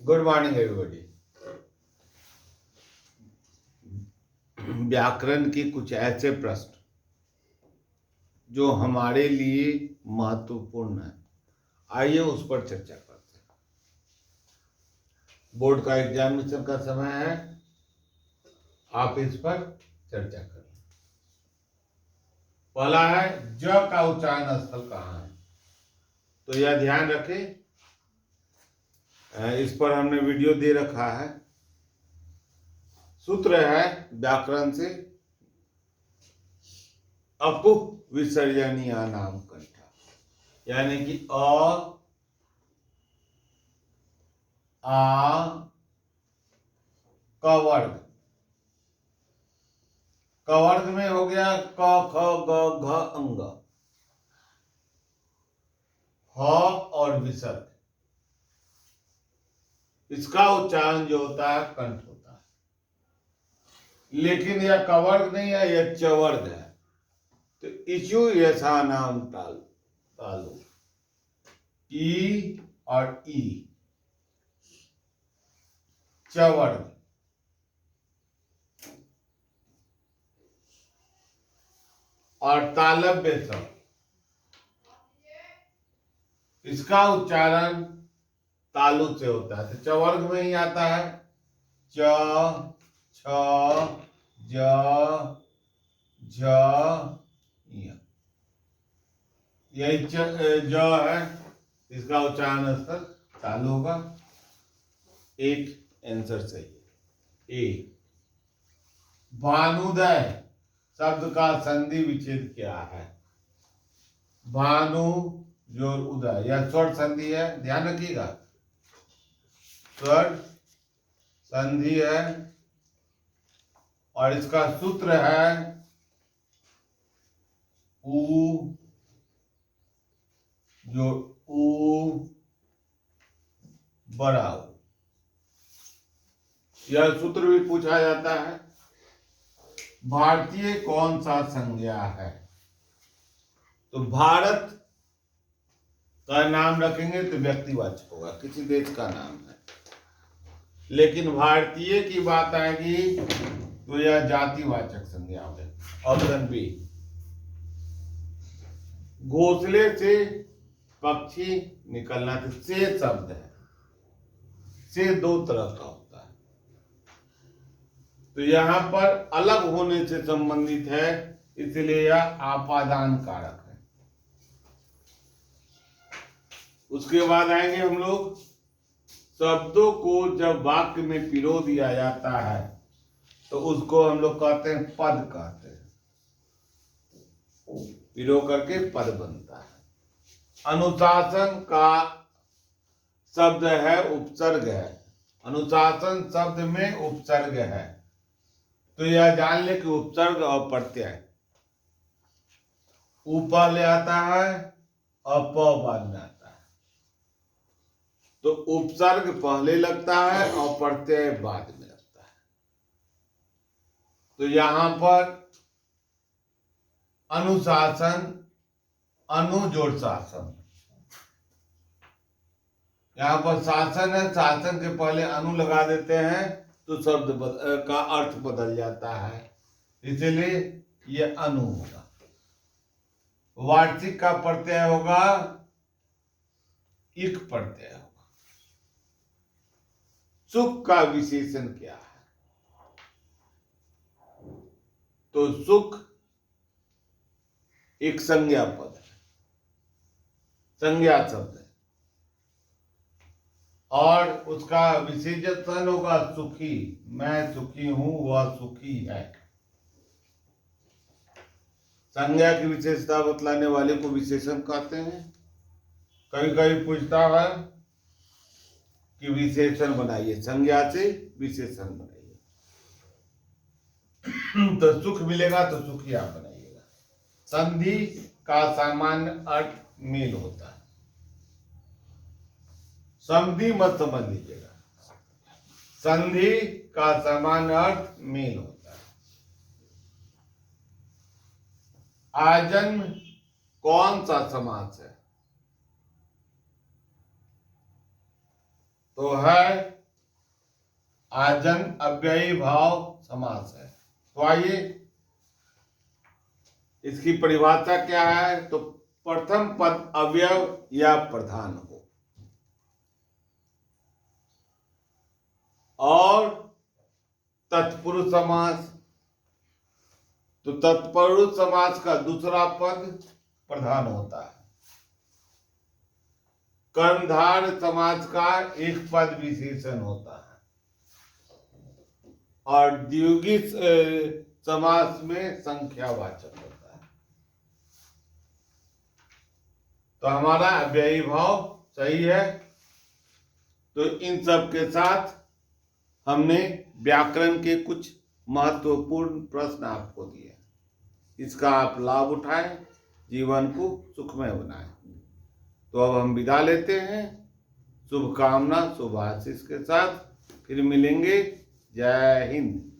Good morning everybody. व्याकरण के कुछ ऐसे प्रश्न जो हमारे लिए महत्वपूर्ण है, आइए उस पर चर्चा करते हैं। बोर्ड का एग्जामिनेशन का समय है, आप इस पर चर्चा करें। पहला है ज का उच्चारण स्थल कहाँ है, तो यह ध्यान रखें। इस पर हमने वीडियो दे रखा है। सूत्र है व्याकरण से अपु विसर्जनीय नाम कंठा, यानी कि आ वर्ग, क वर्ग में हो गया क ख ग घ अंग, ह और विसर्ग। इसका उच्चारण जो होता है कंठ होता है, लेकिन यह कवर्ग नहीं है, यह चवर्ग है। तो इचु यथा नाम तालु, ई और ई, चवर्ग। और तालव्य स, इसका उच्चारण तालु से होता है, तो चवर्ग में ही आता है। च, छ, ज, झ, य। यही ज है, इसका उच्चारण स्तर तालु होगा। एक आंसर सही है। ए। भानुदय शब्द का संधि विच्छेद क्या है? भानु जोर उदय, यह स्वर संधि है, ध्यान रखिएगा। स्वर संधि है और इसका सूत्र है उ जो उ बड़ा उ। यह सूत्र भी पूछा जाता है। भारतीय कौन सा संज्ञा है? तो भारत का नाम रखेंगे तो व्यक्तिवाचक होगा, किसी देश का नाम है। लेकिन भारतीय की बात आएगी तो यह जातिवाचक संज्ञा है। Option B. घोंसले से पक्षी निकलना, तो से शब्द है, से दो तरह का होता है, तो यहां पर अलग होने से संबंधित है, इसलिए यह आपादान कारक है। उसके बाद आएंगे हम लोग, शब्दों को जब वाक्य में पिरो दिया जाता है तो उसको हम लोग कहते हैं पद कहते हैं। पिरो करके पद बनता है। अनुशासन का शब्द है उपसर्ग है, अनुशासन शब्द में उपसर्ग है, तो यह जान ले कि उपसर्ग और प्रत्यय ऊपर ले आता है और प बाद में आता है, तो उपसर्ग पहले लगता है और प्रत्यय बाद में लगता है। तो यहां पर अनुशासन, अनु जोड़ शासन, यहां पर शासन है, शासन के पहले अनु लगा देते हैं तो शब्द का अर्थ बदल जाता है, इसलिए ये अनु होगा। वार्षिक का प्रत्यय होगा इक प्रत्यय होगा। सुख का विशेषण क्या है? तो सुख एक संज्ञा पद है, संज्ञा शब्द है, और उसका विशेषण होगा सुखी। मैं सुखी हूं, वह सुखी है। संज्ञा की विशेषता बतलाने वाले को विशेषण कहते हैं। कभी कभी पूछता है कि विशेषण बनाइए, संज्ञा से विशेषण बनाइए, तो सुख मिलेगा तो सुखी आप बनाइएगा। संधि का सामान्य अर्थ मेल होता है, संधि मत समझ लीजिएगा, संधि का सामान्य अर्थ मेल होता है। आजन्म कौन सा समास है? तो है आजन्म अव्ययी भाव समास है। तो आइए इसकी परिभाषा क्या है। तो प्रथम पद अवयव या प्रधान हो और तत्पुरुष समास। तो तत्पुरुष समास का दूसरा पद प्रधान होता है। कर्मधार समास का एक पद विशेषण होता है और द्विगुणी समास में संख्यावाचक होता है। तो हमारा अव्ययी भाव सही है। तो इन सब के साथ हमने व्याकरण के कुछ महत्वपूर्ण प्रश्न आपको दिए, इसका आप लाभ उठाएं, जीवन को सुखमय बनाएं। तो अब हम विदा लेते हैं। शुभकामना शुभ आशीष के साथ फिर मिलेंगे। जय हिंद।